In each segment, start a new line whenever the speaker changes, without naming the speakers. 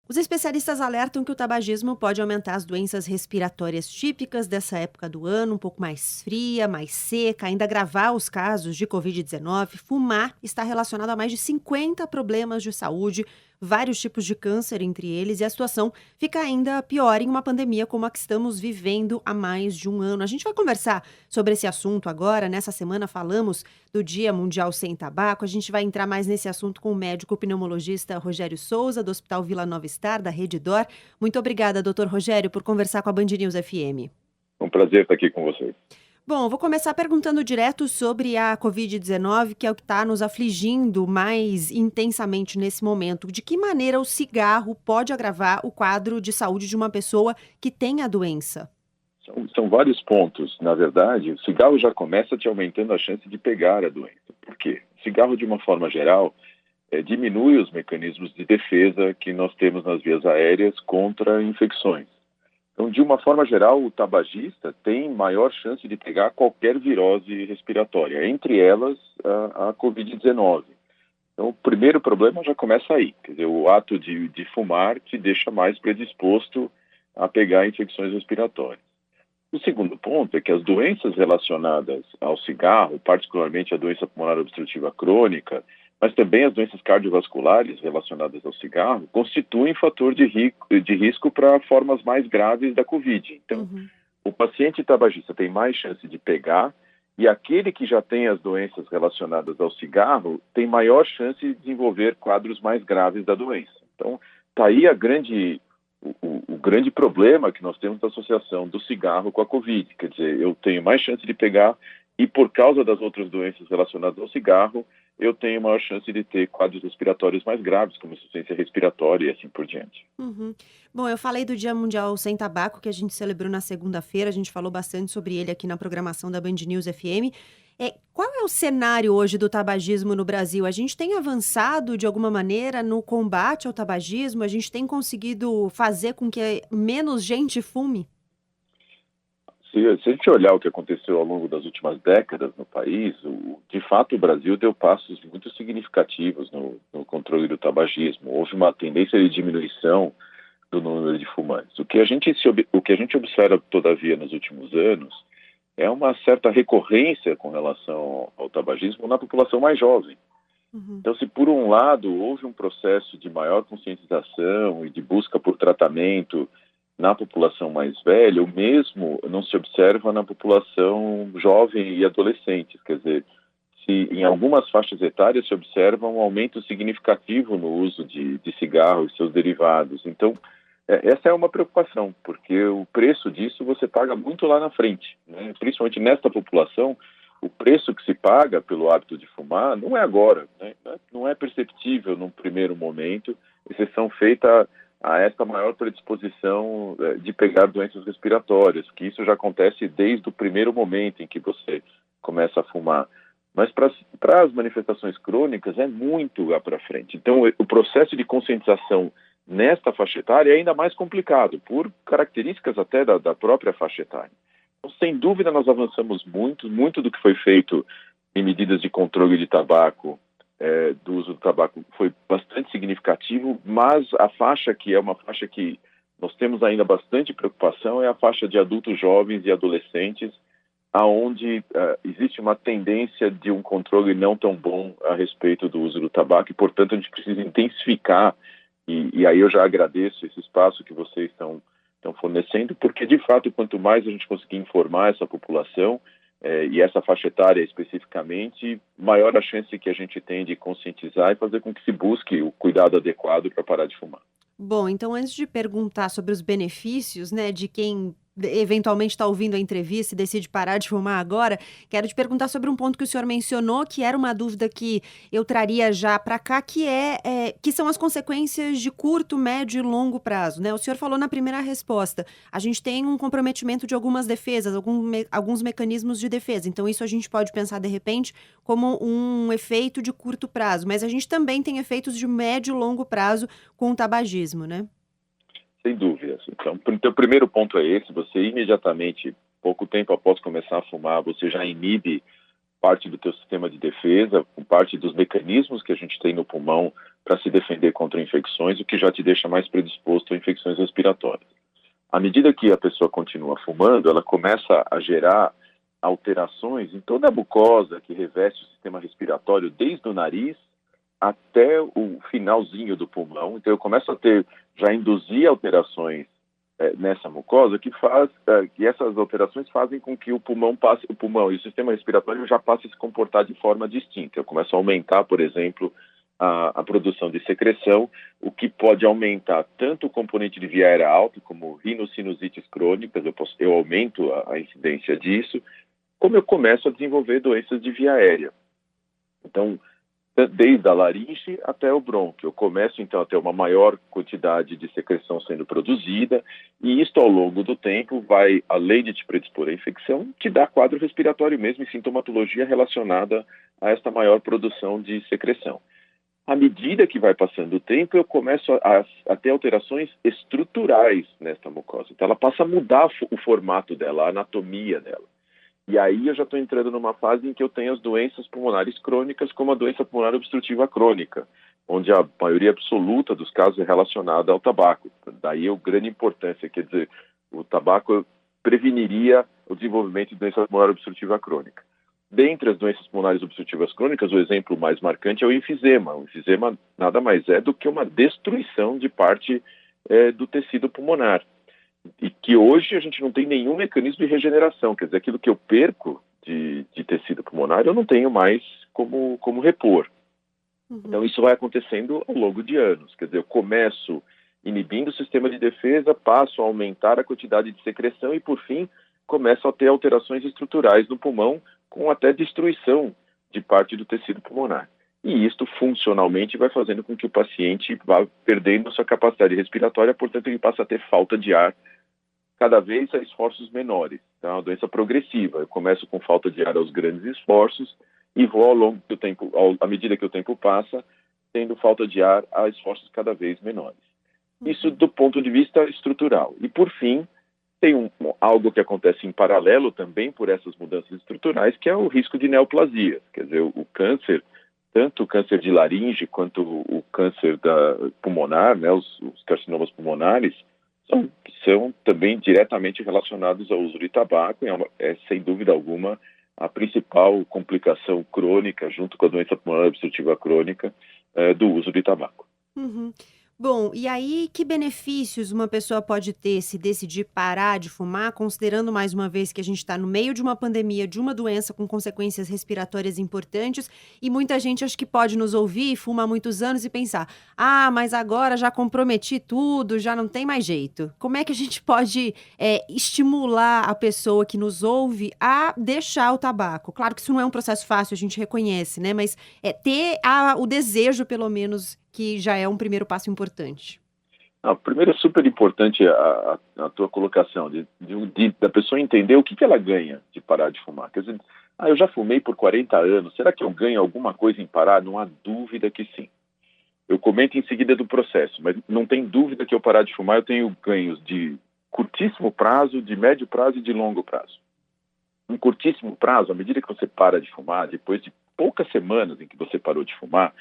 Os especialistas alertam que o tabagismo pode aumentar as doenças respiratórias típicas dessa época do ano, um pouco mais fria, mais seca, ainda agravar os casos de Covid-19. Fumar está relacionado a mais de 50 problemas de saúde, vários tipos de câncer entre eles, e a situação fica ainda pior em uma pandemia como a que estamos vivendo há mais de um ano. A gente vai conversar sobre esse assunto agora. Nessa semana falamos do Dia Mundial Sem Tabaco. A gente vai entrar mais nesse assunto com o médico pneumologista Rogério Souza, do Hospital Vila Nova Star, da Rede D'Or. Muito obrigada, doutor Rogério, por conversar com a Band News FM.
É um prazer estar aqui com vocês.
Bom, vou começar perguntando direto sobre a Covid-19, que é o que está nos afligindo mais intensamente nesse momento. De que maneira o cigarro pode agravar o quadro de saúde de uma pessoa que tem a doença?
São vários pontos. Na verdade, o cigarro já começa te aumentando a chance de pegar a doença. Por quê? O cigarro, de uma forma geral, diminui os mecanismos de defesa que nós temos nas vias aéreas contra infecções. Então, de uma forma geral, o tabagista tem maior chance de pegar qualquer virose respiratória, entre elas a Covid-19. Então, o primeiro problema já começa aí. Quer dizer, o ato de fumar te deixa mais predisposto a pegar infecções respiratórias. O segundo ponto é que as doenças relacionadas ao cigarro, particularmente a doença pulmonar obstrutiva crônica, mas também as doenças cardiovasculares relacionadas ao cigarro, constituem fator de risco para formas mais graves da Covid. Então, o paciente tabagista tem mais chance de pegar, e aquele que já tem as doenças relacionadas ao cigarro tem maior chance de desenvolver quadros mais graves da doença. Então, está aí o grande problema que nós temos da associação do cigarro com a Covid. Quer dizer, eu tenho mais chance de pegar, e por causa das outras doenças relacionadas ao cigarro, eu tenho maior chance de ter quadros respiratórios mais graves, como insuficiência respiratória e assim por diante.
Bom, eu falei do Dia Mundial Sem Tabaco, que a gente celebrou na segunda-feira. A gente falou bastante sobre ele aqui na programação da Band News FM. Qual é o cenário hoje do tabagismo no Brasil? A gente tem avançado de alguma maneira no combate ao tabagismo? A gente tem conseguido fazer com que menos gente fume?
Se a gente olhar o que aconteceu ao longo das últimas décadas no país, de fato o Brasil deu passos muito significativos no controle do tabagismo. Houve uma tendência de diminuição do número de fumantes. O que a gente observa, todavia, nos últimos anos é uma certa recorrência com relação ao tabagismo na população mais jovem. Então, se por um lado houve um processo de maior conscientização e de busca por tratamento na população mais velha, o mesmo não se observa na população jovem e adolescentes. Quer dizer, se em algumas faixas etárias se observa um aumento significativo no uso de cigarro e seus derivados. Então, essa é uma preocupação, porque o preço disso você paga muito lá na frente, né? Principalmente nesta população, o preço que se paga pelo hábito de fumar não é agora, né? Não é perceptível num primeiro momento, exceção feita a esta maior predisposição de pegar doenças respiratórias, que isso já acontece desde o primeiro momento em que você começa a fumar. Mas para as manifestações crônicas é muito lá para frente. Então, o processo de conscientização nesta faixa etária é ainda mais complicado, por características até da própria faixa etária. Então, sem dúvida, nós avançamos muito do que foi feito em medidas de controle de tabaco, do uso do tabaco, foi bastante significativo, mas a faixa que é uma faixa que nós temos ainda bastante preocupação é a faixa de adultos jovens e adolescentes, aonde existe uma tendência de um controle não tão bom a respeito do uso do tabaco, e, portanto, a gente precisa intensificar, e aí eu já agradeço esse espaço que vocês estão fornecendo, porque, de fato, quanto mais a gente conseguir informar essa população, e essa faixa etária especificamente, maior a chance que a gente tem de conscientizar e fazer com que se busque o cuidado adequado para parar de fumar.
Bom, então antes de perguntar sobre os benefícios, né, de quem eventualmente está ouvindo a entrevista e decide parar de fumar agora, quero te perguntar sobre um ponto que o senhor mencionou, que era uma dúvida que eu traria já para cá, que são as consequências de curto, médio e longo prazo, né? O senhor falou na primeira resposta, a gente tem um comprometimento de algumas defesas, alguns mecanismos de defesa, então isso a gente pode pensar de repente como um efeito de curto prazo, mas a gente também tem efeitos de médio e longo prazo com o tabagismo, né?
Sem dúvidas. Então, o primeiro ponto é esse: você imediatamente, pouco tempo após começar a fumar, você já inibe parte do teu sistema de defesa, com parte dos mecanismos que a gente tem no pulmão para se defender contra infecções, o que já te deixa mais predisposto a infecções respiratórias. À medida que a pessoa continua fumando, ela começa a gerar alterações em toda a mucosa que reveste o sistema respiratório, desde o nariz até o finalzinho do pulmão. Então eu começo a já induzir alterações nessa mucosa que essas alterações fazem com que o pulmão e o sistema respiratório já passe a se comportar de forma distinta. Eu começo a aumentar, por exemplo, a produção de secreção, o que pode aumentar tanto o componente de via aérea alta, como rinossinusites crônicas, eu aumento a incidência disso, como eu começo a desenvolver doenças de via aérea. Então, desde a laringe até o brônquio, eu começo então a ter uma maior quantidade de secreção sendo produzida, e isto ao longo do tempo vai, além de te predispor à infecção, te dá quadro respiratório mesmo e sintomatologia relacionada a esta maior produção de secreção. À medida que vai passando o tempo, eu começo a ter alterações estruturais nesta mucosa. Então ela passa a mudar o formato dela, a anatomia dela. E aí eu já estou entrando numa fase em que eu tenho as doenças pulmonares crônicas, como a doença pulmonar obstrutiva crônica, onde a maioria absoluta dos casos é relacionada ao tabaco. Daí a grande importância, quer dizer, o tabaco preveniria o desenvolvimento de doença pulmonar obstrutiva crônica. Dentre as doenças pulmonares obstrutivas crônicas, o exemplo mais marcante é o enfisema. O enfisema nada mais é do que uma destruição de parte do tecido pulmonar. E que hoje a gente não tem nenhum mecanismo de regeneração, quer dizer, aquilo que eu perco de tecido pulmonar, eu não tenho mais como repor.
Uhum.
Então isso vai acontecendo ao longo de anos, quer dizer, eu começo inibindo o sistema de defesa, passo a aumentar a quantidade de secreção e, por fim, começo a ter alterações estruturais no pulmão, com até destruição de parte do tecido pulmonar. E isto, funcionalmente, vai fazendo com que o paciente vá perdendo sua capacidade respiratória, portanto, ele passa a ter falta de ar cada vez a esforços menores. Então, é uma doença progressiva. Eu começo com falta de ar aos grandes esforços e vou, ao longo do tempo, à medida que o tempo passa, tendo falta de ar a esforços cada vez menores. Isso do ponto de vista estrutural. E, por fim, tem algo que acontece em paralelo também por essas mudanças estruturais, que é o risco de neoplasias. Quer dizer, o câncer, tanto o câncer de laringe quanto o câncer pulmonar, né, os carcinomas pulmonares, são também diretamente relacionados ao uso de tabaco, e é sem dúvida alguma a principal complicação crônica, junto com a doença pulmonar obstrutiva crônica, do uso de tabaco.
Uhum. Bom, e aí que benefícios uma pessoa pode ter se decidir parar de fumar, considerando mais uma vez que a gente está no meio de uma pandemia, de uma doença com consequências respiratórias importantes, e muita gente acho que pode nos ouvir e fuma há muitos anos e pensar, mas agora já comprometi tudo, já não tem mais jeito. Como é que a gente pode estimular a pessoa que nos ouve a deixar o tabaco? Claro que isso não é um processo fácil, a gente reconhece, né? Mas ter o desejo, pelo menos, que já é um primeiro passo importante.
Primeiro é super importante a tua colocação, da pessoa entender o que ela ganha de parar de fumar. Quer dizer, eu já fumei por 40 anos, será que eu ganho alguma coisa em parar? Não há dúvida que sim. Eu comento em seguida do processo, mas não tem dúvida que eu parar de fumar, eu tenho ganhos de curtíssimo prazo, de médio prazo e de longo prazo. Em curtíssimo prazo, à medida que você para de fumar, depois de poucas semanas em que você parou de fumar,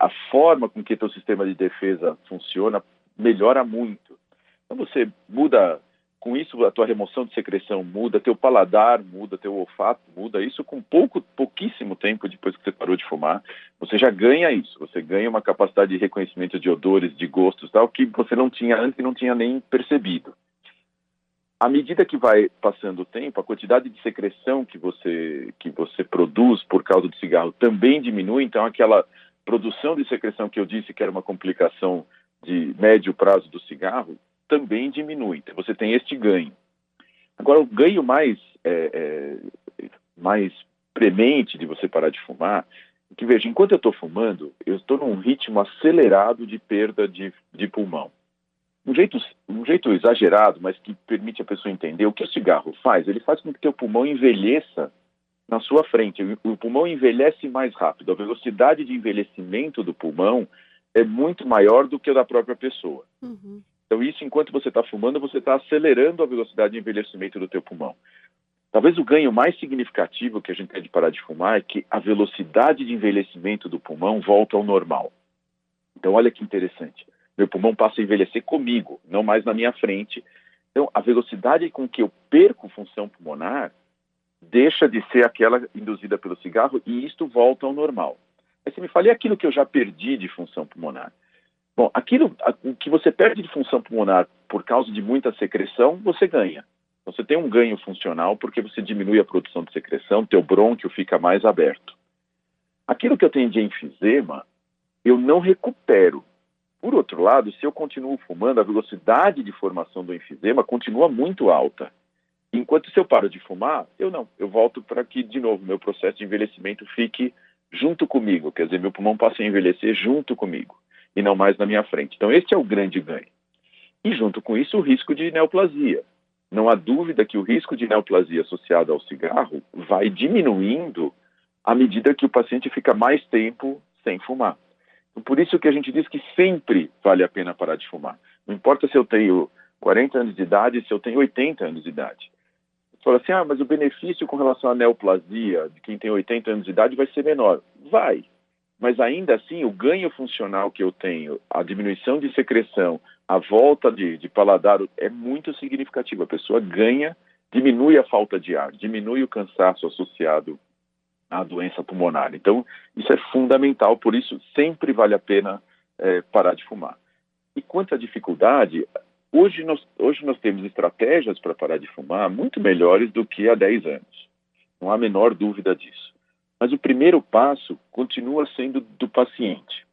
a forma com que teu sistema de defesa funciona melhora muito. Então você muda, com isso a tua remoção de secreção muda, teu paladar muda, teu olfato muda, isso com pouquíssimo tempo depois que você parou de fumar, você já ganha isso, você ganha uma capacidade de reconhecimento de odores, de gostos, tal, que você não tinha antes e não tinha nem percebido. À medida que vai passando o tempo, a quantidade de secreção que você produz por causa do cigarro também diminui, então aquela produção de secreção que eu disse que era uma complicação de médio prazo do cigarro, também diminui. Então você tem este ganho. Agora, o ganho mais premente de você parar de fumar, é que, veja, enquanto eu estou fumando, eu estou num ritmo acelerado de perda de pulmão. Um jeito exagerado, mas que permite a pessoa entender o que o cigarro faz. Ele faz com que o teu pulmão envelheça na sua frente. O pulmão envelhece mais rápido. A velocidade de envelhecimento do pulmão é muito maior do que a da própria pessoa.
Uhum.
Então isso, enquanto você está fumando, você está acelerando a velocidade de envelhecimento do teu pulmão. Talvez o ganho mais significativo que a gente tem de parar de fumar é que a velocidade de envelhecimento do pulmão volta ao normal. Então, olha que interessante. Meu pulmão passa a envelhecer comigo, não mais na minha frente. Então, a velocidade com que eu perco função pulmonar deixa de ser aquela induzida pelo cigarro e isto volta ao normal. Aí você me fala, e aquilo que eu já perdi de função pulmonar? Bom, o que você perde de função pulmonar por causa de muita secreção, você ganha. Então, você tem um ganho funcional porque você diminui a produção de secreção, teu brônquio fica mais aberto. Aquilo que eu tenho de enfisema, eu não recupero. Por outro lado, se eu continuo fumando, a velocidade de formação do enfisema continua muito alta. Enquanto se eu paro de fumar, eu volto para que, de novo, meu processo de envelhecimento fique junto comigo, quer dizer, meu pulmão passa a envelhecer junto comigo e não mais na minha frente. Então, esse é o grande ganho. E junto com isso, o risco de neoplasia. Não há dúvida que o risco de neoplasia associado ao cigarro vai diminuindo à medida que o paciente fica mais tempo sem fumar. Então, por isso que a gente diz que sempre vale a pena parar de fumar. Não importa se eu tenho 40 anos de idade, se eu tenho 80 anos de idade. Você fala assim, mas o benefício com relação à neoplasia de quem tem 80 anos de idade vai ser menor. Vai. Mas ainda assim, o ganho funcional que eu tenho, a diminuição de secreção, a volta de paladar é muito significativo. A pessoa ganha, diminui a falta de ar, diminui o cansaço associado à doença pulmonar. Então, isso é fundamental, por isso sempre vale a pena parar de fumar. E quanto à dificuldade, hoje nós temos estratégias para parar de fumar muito melhores do que há 10 anos. Não há a menor dúvida disso. Mas o primeiro passo continua sendo do paciente.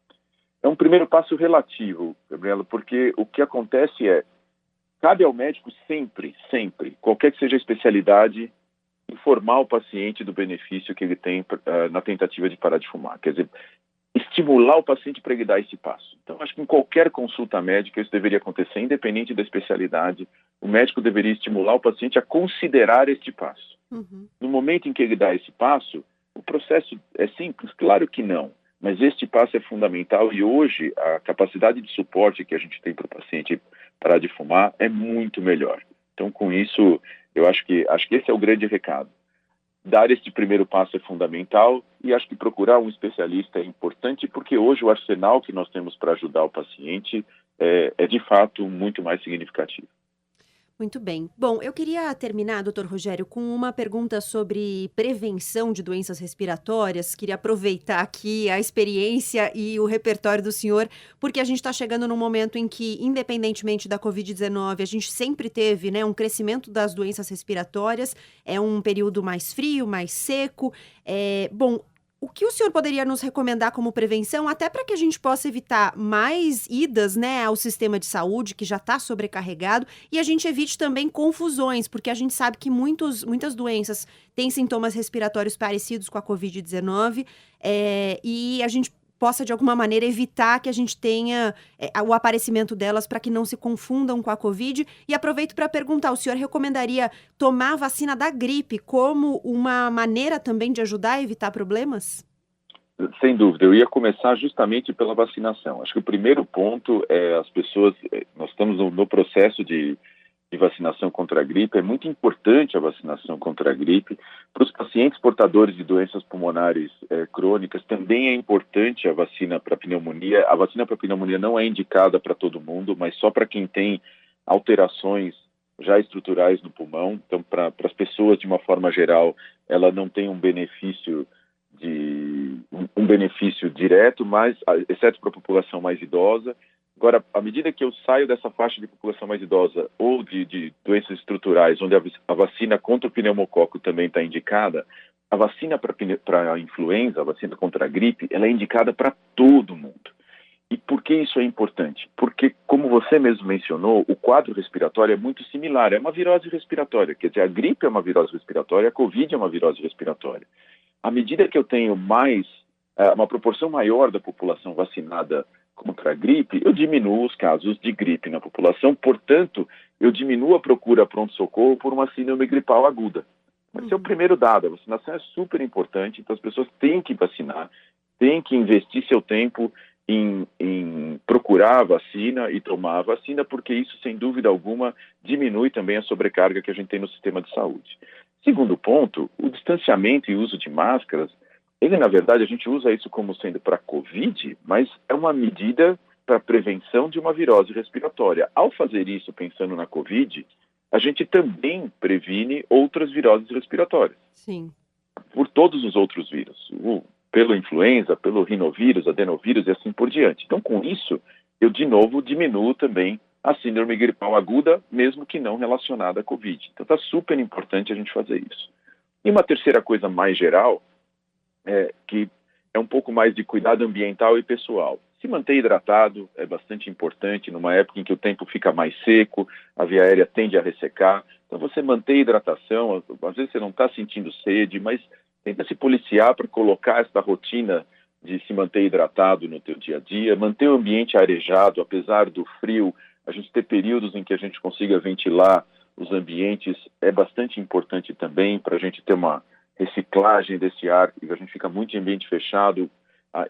É um primeiro passo relativo, Gabriela, porque o que acontece cabe ao médico sempre, qualquer que seja a especialidade, informar o paciente do benefício que ele tem na tentativa de parar de fumar. Quer dizer, estimular o paciente para ele dar esse passo. Então, acho que em qualquer consulta médica isso deveria acontecer, independente da especialidade. O médico deveria estimular o paciente a considerar este passo.
Uhum.
No momento em que ele dá esse passo, o processo é simples? Claro que não, mas este passo é fundamental e hoje a capacidade de suporte que a gente tem para o paciente parar de fumar é muito melhor. Então, com isso, eu acho que esse é o grande recado. Dar este primeiro passo é fundamental e acho que procurar um especialista é importante porque hoje o arsenal que nós temos para ajudar o paciente é de fato muito mais significativo.
Muito bem. Bom, eu queria terminar, doutor Rogério, com uma pergunta sobre prevenção de doenças respiratórias. Queria aproveitar aqui a experiência e o repertório do senhor, porque a gente está chegando num momento em que, independentemente da Covid-19, a gente sempre teve, né, um crescimento das doenças respiratórias. É um período mais frio, mais seco. Bom, o que o senhor poderia nos recomendar como prevenção, até para que a gente possa evitar mais idas, né, ao sistema de saúde, que já está sobrecarregado, e a gente evite também confusões, porque a gente sabe que muitas doenças têm sintomas respiratórios parecidos com a Covid-19, e a gente possa, de alguma maneira, evitar que a gente tenha o aparecimento delas para que não se confundam com a Covid. E aproveito para perguntar, o senhor recomendaria tomar a vacina da gripe como uma maneira também de ajudar a evitar problemas?
Sem dúvida, eu ia começar justamente pela vacinação. Acho que o primeiro ponto é as pessoas, nós estamos no processo de vacinação contra a gripe, é muito importante a vacinação contra a gripe. Para os pacientes portadores de doenças pulmonares crônicas, também é importante a vacina para pneumonia. A vacina para pneumonia não é indicada para todo mundo, mas só para quem tem alterações já estruturais no pulmão. Então, para as pessoas, de uma forma geral, ela não tem um benefício direto, mas exceto para a população mais idosa. Agora, à medida que eu saio dessa faixa de população mais idosa ou de doenças estruturais, onde a vacina contra o pneumococo também está indicada, a vacina para a influenza, a vacina contra a gripe, ela é indicada para todo mundo. E por que isso é importante? Porque, como você mesmo mencionou, o quadro respiratório é muito similar, é uma virose respiratória. Quer dizer, a gripe é uma virose respiratória, a Covid é uma virose respiratória. À medida que eu tenho uma proporção maior da população vacinada contra a gripe, eu diminuo os casos de gripe na população, portanto, eu diminuo a procura a pronto-socorro por uma síndrome gripal aguda. Esse é o primeiro dado, a vacinação é super importante, então as pessoas têm que vacinar, têm que investir seu tempo em procurar a vacina e tomar a vacina, porque isso, sem dúvida alguma, diminui também a sobrecarga que a gente tem no sistema de saúde. Segundo ponto, o distanciamento e uso de máscaras Ele, na verdade, a gente usa isso como sendo para COVID, mas é uma medida para prevenção de uma virose respiratória. Ao fazer isso, pensando na COVID, a gente também previne outras viroses respiratórias,
Sim.
por todos os outros vírus, pelo influenza, pelo rinovírus, adenovírus e assim por diante. Então, com isso, eu, de novo, diminuo também a síndrome gripal aguda, mesmo que não relacionada à COVID. Então, está super importante a gente fazer isso. E uma terceira coisa mais geral, que é um pouco mais de cuidado ambiental e pessoal. Se manter hidratado é bastante importante numa época em que o tempo fica mais seco, a via aérea tende a ressecar. Então, você manter a hidratação, às vezes você não está sentindo sede, mas tenta se policiar para colocar essa rotina de se manter hidratado no teu dia a dia, manter o ambiente arejado, apesar do frio, a gente ter períodos em que a gente consiga ventilar os ambientes é bastante importante também para a gente ter uma reciclagem desse ar, e a gente fica muito em ambiente fechado,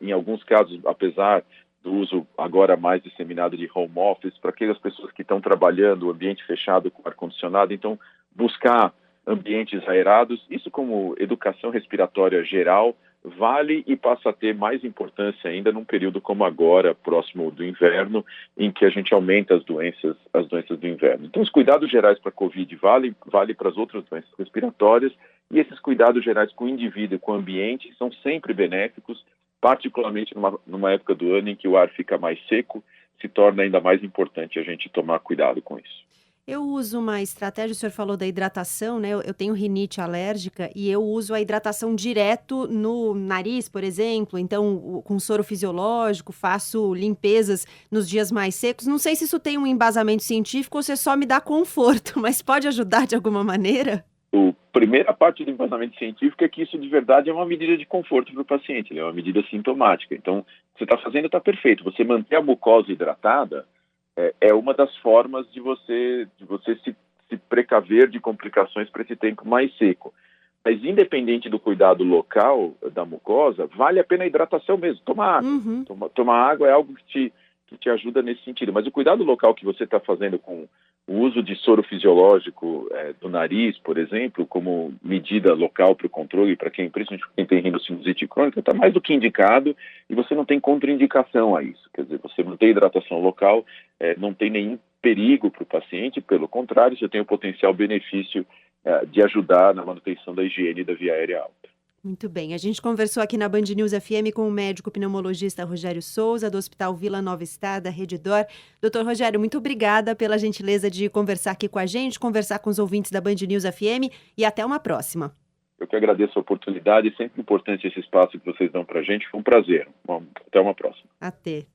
em alguns casos, apesar do uso agora mais disseminado de home office, para aquelas pessoas que estão trabalhando, ambiente fechado com ar-condicionado, então buscar ambientes aerados, isso como educação respiratória geral, vale e passa a ter mais importância ainda num período como agora, próximo do inverno, em que a gente aumenta as doenças do inverno. Então, os cuidados gerais para a Covid vale para as outras doenças respiratórias, e esses cuidados gerais com o indivíduo e com o ambiente são sempre benéficos, particularmente numa época do ano em que o ar fica mais seco, se torna ainda mais importante a gente tomar cuidado com isso.
Eu uso uma estratégia, o senhor falou da hidratação, né? Eu tenho rinite alérgica e eu uso a hidratação direto no nariz, por exemplo. Então, com soro fisiológico, faço limpezas nos dias mais secos. Não sei se isso tem um embasamento científico ou se só me dá conforto, mas pode ajudar de alguma maneira?
A primeira parte do embasamento científico é que isso de verdade é uma medida de conforto para o paciente, é uma medida sintomática. Então, o que você está fazendo está perfeito. Você manter a mucosa hidratada é uma das formas de você se precaver de complicações para esse tempo mais seco. Mas independente do cuidado local da mucosa, vale a pena a hidratação mesmo. Tomar água.
Uhum.
Tomar água é algo que te ajuda nesse sentido. Mas o cuidado local que você está fazendo com o uso de soro fisiológico do nariz, por exemplo, como medida local para o controle, para quem, principalmente quem tem rinocinusite crônica, está mais do que indicado e você não tem contraindicação a isso. Quer dizer, você manter a hidratação local, não tem nenhum perigo para o paciente, pelo contrário, você tem o potencial benefício de ajudar na manutenção da higiene da via aérea alta.
Muito bem, a gente conversou aqui na Band News FM com o médico pneumologista Rogério Souza, do Hospital Vila Nova Estado, da Rede D'Or. Doutor Rogério, muito obrigada pela gentileza de conversar aqui com a gente, conversar com os ouvintes da Band News FM e até uma próxima.
Eu que agradeço a oportunidade, sempre importante esse espaço que vocês dão para a gente, foi um prazer. Bom, até uma próxima.
Até.